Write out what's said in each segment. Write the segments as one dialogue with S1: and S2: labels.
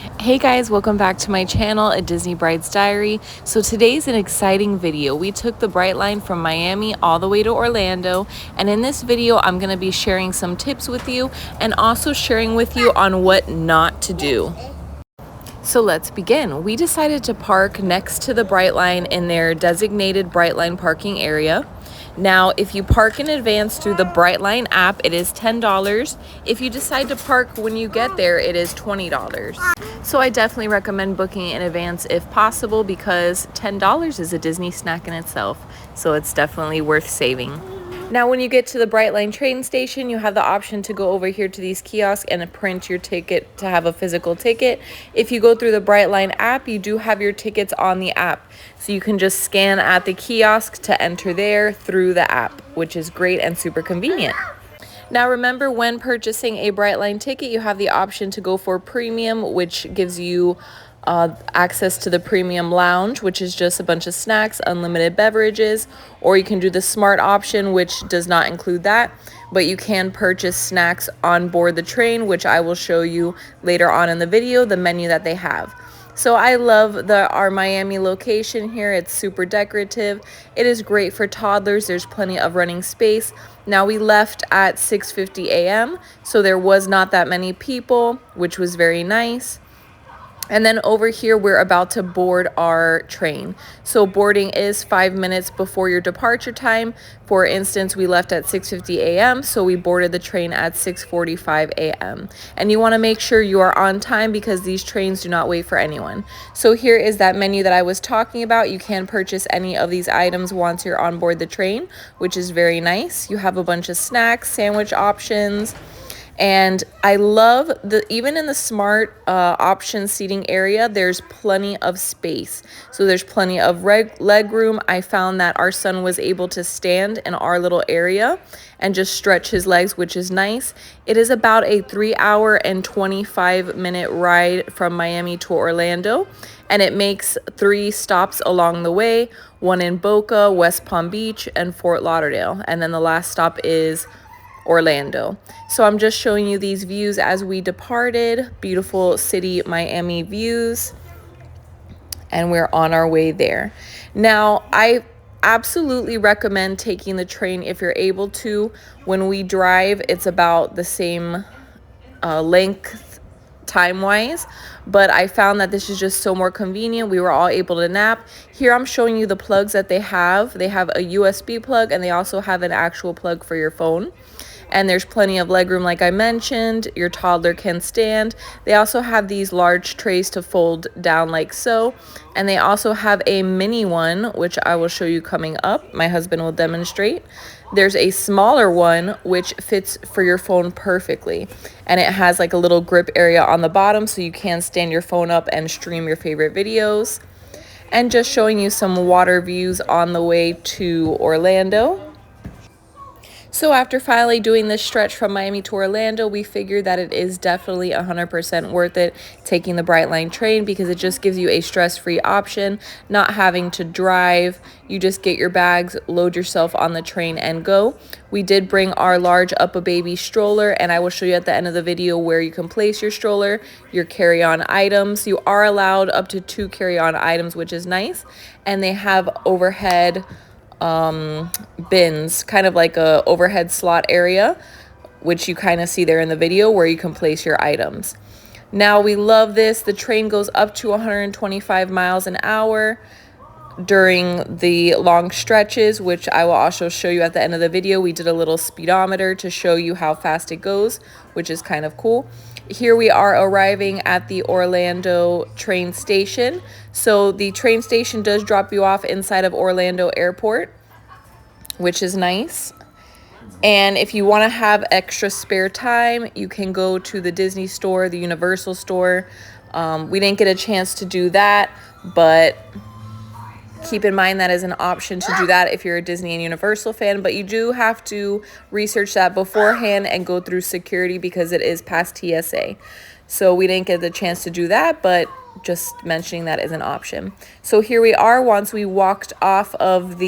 S1: Hey guys, welcome back to my channel, A Disney Bride's Diary. So today's an exciting video. We took the Brightline from Miami all the way to Orlando, and in this video I'm going to be sharing some tips with you and also sharing with you on what not to do. So let's begin. We decided to park next to the Brightline in their designated Brightline parking area. Now, if you park in advance through the Brightline app, it is $10. If you decide to park when you get there, it is $20. So I definitely recommend booking in advance if possible because $10 is a Disney snack in itself. So it's definitely worth saving. Now, when you get to the Brightline train station, you have the option to go over here to these kiosks and print your ticket to have a physical ticket. If you go through the Brightline app, you do have your tickets on the app. So you can just scan at the kiosk to enter there through the app, which is great and super convenient. Now remember, when purchasing a Brightline ticket, you have the option to go for premium, which gives you access to the premium lounge, which is just a bunch of snacks, unlimited beverages, or you can do the smart option, which does not include that, but you can purchase snacks on board the train, which I will show you later on in the video, the menu that they have. So I love our Miami location here. It's super decorative. It is great for toddlers. There's plenty of running space. Now, we left at 6:50 a.m., so there was not that many people, which was very nice. And then over here, we're about to board our train. So boarding is 5 minutes before your departure time. For instance, we left at 6:50 a.m., so we boarded the train at 6:45 a.m. And you want to make sure you are on time because these trains do not wait for anyone. So here is that menu that I was talking about. You can purchase any of these items once you're on board the train, which is very nice. You have a bunch of snacks, sandwich options. And I love even in the smart option seating area, there's plenty of space. So there's plenty of leg room. I found that our son was able to stand in our little area and just stretch his legs, which is nice. It is about a 3-hour and 25-minute ride from Miami to Orlando. And it makes 3 stops along the way, one in Boca, West Palm Beach, and Fort Lauderdale. And then the last stop is Orlando. So I'm just showing you these views as we departed. Beautiful city Miami views, and we're on our way there. Now, I absolutely recommend taking the train if you're able to. When we drive, it's about the same length time-wise, but I found that this is just so more convenient. We were all able to nap. Here I'm showing you the plugs that they have. They have a USB plug, and they also have an actual plug for your phone. And there's plenty of legroom, like I mentioned. Your toddler can stand. They also have these large trays to fold down like so. And they also have a mini one, which I will show you coming up. My husband will demonstrate. There's a smaller one, which fits for your phone perfectly. And it has like a little grip area on the bottom, so you can stand your phone up and stream your favorite videos. And just showing you some water views on the way to Orlando. So after finally doing this stretch from Miami to Orlando, we figured that it is definitely 100% worth it taking the Brightline train because it just gives you a stress-free option, not having to drive. You just get your bags, load yourself on the train, and go. We did bring our large Up-A-Baby stroller, and I will show you at the end of the video where you can place your stroller, your carry-on items. You are allowed up to 2 carry-on items, which is nice, and they have overhead bins, kind of like a overhead slot area, which you kind of see there in the video where you can place your items. Now, we love this. The train goes up to 125 miles an hour during the long stretches, which I will also show you at the end of the video. We did a little speedometer to show you how fast it goes, which is kind of cool. Here we are arriving at the Orlando train station. So the train station does drop you off inside of Orlando Airport, which is nice. And if you want to have extra spare time, you can go to the Disney store, the Universal store. We didn't get a chance to do that, but keep in mind that is an option to do that if you're a Disney and Universal fan, but you do have to research that beforehand and go through security because it is past TSA. So we didn't get the chance to do that, but just mentioning that is an option. So here we are once we walked off of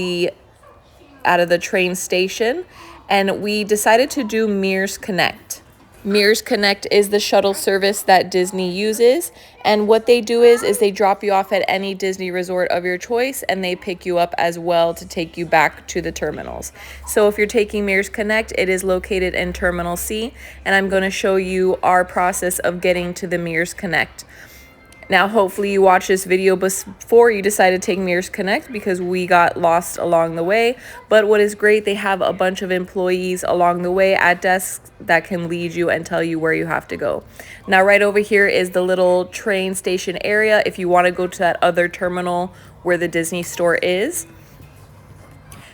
S1: out of the train station, and we decided to do Mears Connect. Mears Connect is the shuttle service that Disney uses, and what they do is they drop you off at any Disney resort of your choice, and they pick you up as well to take you back to the terminals. So if you're taking Mears Connect, it is located in Terminal C, and I'm going to show you our process of getting to the Mears Connect. Now, hopefully you watch this video before you decide to take Mears Connect, because we got lost along the way. But what is great, they have a bunch of employees along the way at desks that can lead you and tell you where you have to go. Now, right over here is the little train station area if you want to go to that other terminal where the Disney store is.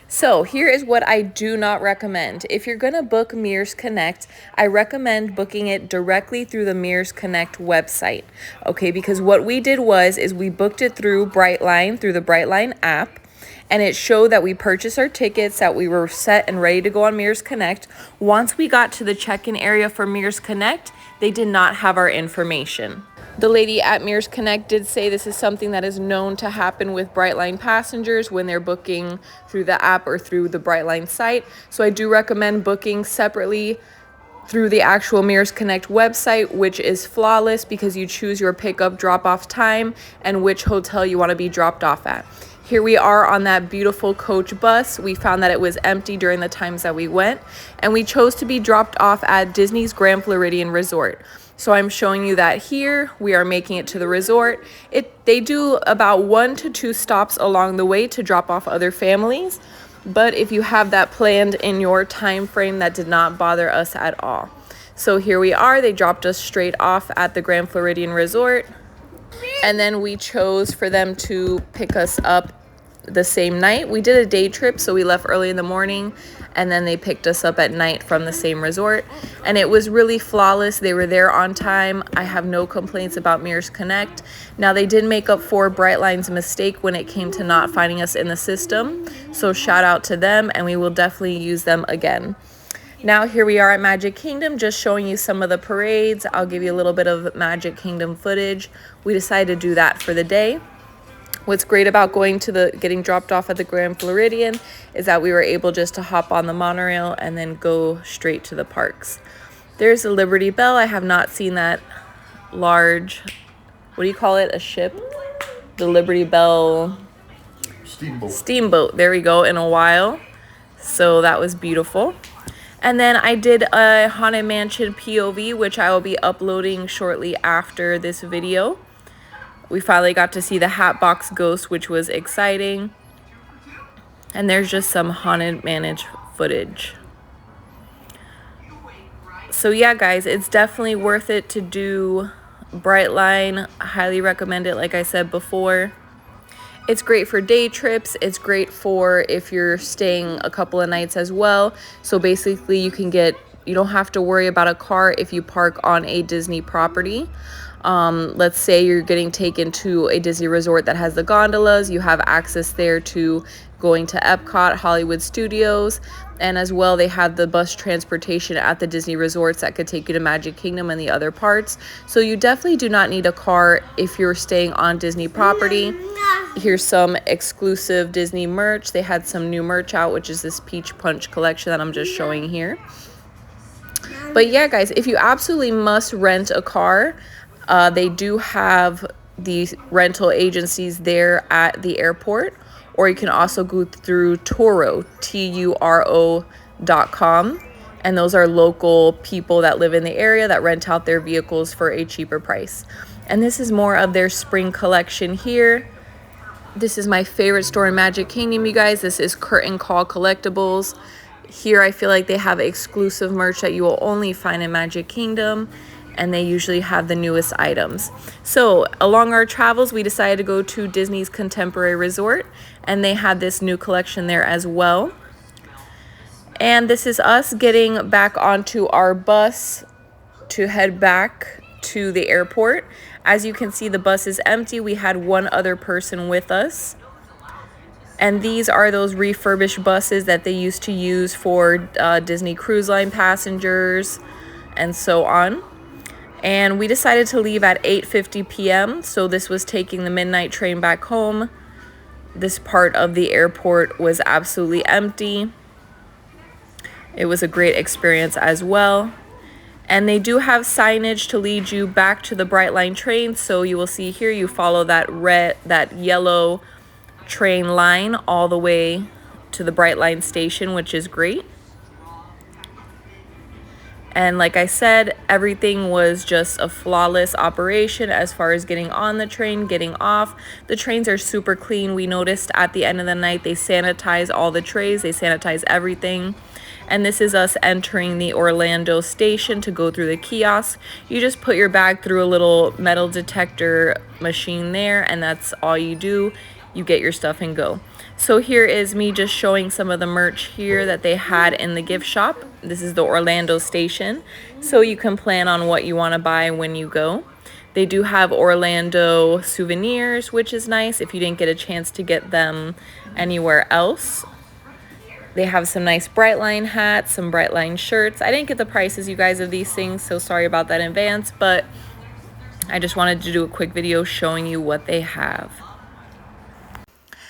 S1: So here is what I do not recommend. If you're going to book Mears Connect, I recommend booking it directly through the Mears Connect website. Okay, because what we did is we booked it through Brightline, through the Brightline app, and it showed that we purchased our tickets, that we were set and ready to go on Mears Connect. Once we got to the check-in area for Mears Connect, they did not have our information. The lady at Mears Connect did say this is something that is known to happen with Brightline passengers when they're booking through the app or through the Brightline site. So I do recommend booking separately through the actual Mears Connect website, which is flawless because you choose your pickup drop-off time and which hotel you want to be dropped off at. Here we are on that beautiful coach bus. We found that it was empty during the times that we went, and we chose to be dropped off at Disney's Grand Floridian Resort. So I'm showing you that here. We are making it to the resort. They do about 1 to 2 stops along the way to drop off other families. But if you have that planned in your time frame, that did not bother us at all. So here we are. They dropped us straight off at the Grand Floridian Resort. And then we chose for them to pick us up the same night. We did a day trip, so we left early in the morning, and then they picked us up at night from the same resort, and it was really flawless. They were there on time. I have no complaints about Mears Connect. Now, they did make up for Brightline's mistake when it came to not finding us in the system, so shout out to them, and we will definitely use them again. Now here we are at Magic Kingdom, just showing you some of the parades. I'll give you a little bit of Magic Kingdom footage. We decided to do that for the day. What's great about getting dropped off at the Grand Floridian is that we were able just to hop on the monorail and then go straight to the parks. There's the Liberty Bell. I have not seen that large, what do you call it, a ship? The Liberty Bell Steamboat, there we go, in a while. So that was beautiful. And then I did a Haunted Mansion POV, which I will be uploading shortly after this video. We finally got to see the Hatbox Ghost, which was exciting. And there's just some Haunted Mansion footage. So yeah, guys, it's definitely worth it to do Brightline. I highly recommend it, like I said before. It's great for day trips. It's great for if you're staying a couple of nights as well. So basically you don't have to worry about a car if you park on a Disney property. Let's say you're getting taken to a Disney resort that has the gondolas. You have access there to going to Epcot, Hollywood Studios, and as well they have the bus transportation at the Disney resorts that could take you to Magic Kingdom and the other parts. So you definitely do not need a car if you're staying on Disney property. Here's some exclusive Disney merch. They had some new merch out, which is this Peach Punch collection that I'm just showing here. But yeah, guys, if you absolutely must rent a car, they do have these rental agencies there at the airport, or you can also go through Turo, Turo.com, and those are local people that live in the area that rent out their vehicles for a cheaper price. And this is more of their spring collection here. This is my favorite store in Magic Kingdom, you guys. This is Curtain Call Collectibles. Here I feel like they have exclusive merch that you will only find in Magic Kingdom, and they usually have the newest items. So along our travels, we decided to go to Disney's Contemporary Resort, and they had this new collection there as well. And this is us getting back onto our bus to head back to the airport. As you can see, the bus is empty. We had one other person with us. And these are those refurbished buses that they used to use for Disney Cruise Line passengers and so on. And we decided to leave at 8:50 p.m. So this was taking the midnight train back home. This part of the airport was absolutely empty. It was a great experience as well. And they do have signage to lead you back to the Brightline train. So you will see here, you follow that yellow train line all the way to the Brightline station, which is great. And like I said, everything was just a flawless operation as far as getting on the train, getting off. The trains are super clean. We noticed at the end of the night, they sanitize all the trays, they sanitize everything. And this is us entering the Orlando station to go through the kiosk. You just put your bag through a little metal detector machine there, and that's all you do. You get your stuff and go. So here is me just showing some of the merch here that they had in the gift shop. This is the Orlando station, so you can plan on what you want to buy when you go. They do have Orlando souvenirs, which is nice if you didn't get a chance to get them anywhere else. They have some nice Brightline hats, some Brightline shirts. I didn't get the prices, you guys, of these things, so sorry about that in advance, but I just wanted to do a quick video showing you what they have.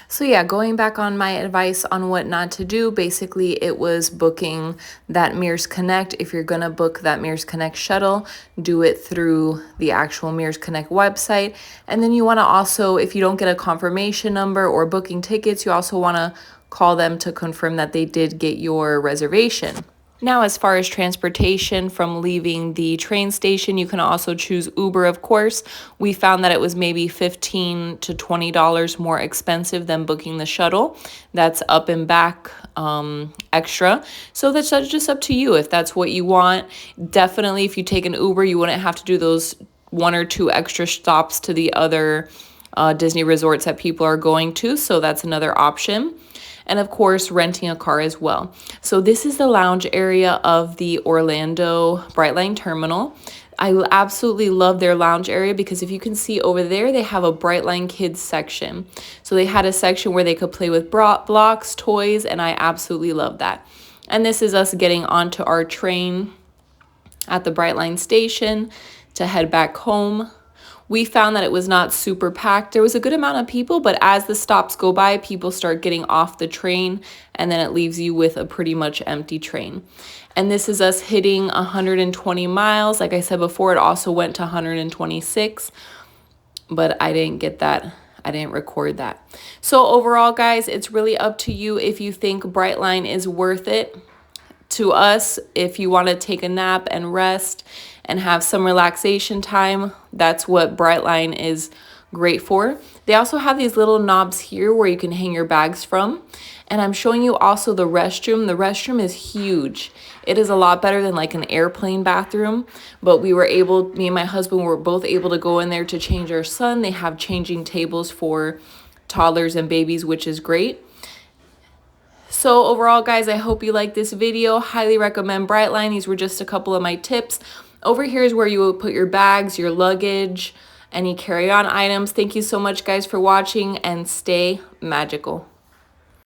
S1: So yeah, going back on my advice on what not to do, basically it was booking that Mears Connect. If you're gonna book that Mears Connect shuttle, do it through the actual Mears Connect website. And then you wanna also, if you don't get a confirmation number or booking tickets, you also wanna call them to confirm that they did get your reservation. Now, as far as transportation from leaving the train station, you can also choose Uber, of course. We found that it was maybe $15 to $20 more expensive than booking the shuttle. That's up and back extra. So that's just up to you if that's what you want. Definitely, if you take an Uber, you wouldn't have to do those 1 or 2 extra stops to the other Disney resorts that people are going to. So that's another option. And of course, renting a car as well. So this is the lounge area of the Orlando Brightline terminal. I absolutely love their lounge area because if you can see over there, they have a Brightline Kids section. So they had a section where they could play with blocks, toys, and I absolutely love that. And this is us getting onto our train at the Brightline station to head back home. We found that it was not super packed. There was a good amount of people, but as the stops go by, people start getting off the train, and then it leaves you with a pretty much empty train. And this is us hitting 120 miles. Like I said before, it also went to 126, but I didn't get that. I didn't record that. So overall, guys, it's really up to you if you think Brightline is worth it. To us, if you want to take a nap and rest and have some relaxation time, that's what Brightline is great for. They also have these little knobs here where you can hang your bags from. And I'm showing you also the restroom. The restroom is huge. It is a lot better than like an airplane bathroom, but we were able, me and my husband were both able to go in there to change our son. They have changing tables for toddlers and babies, which is great. So overall, guys, I hope you like this video. Highly recommend Brightline. These were just a couple of my tips. Over here is where you will put your bags, your luggage, any carry-on items. Thank you so much, guys, for watching, and stay magical.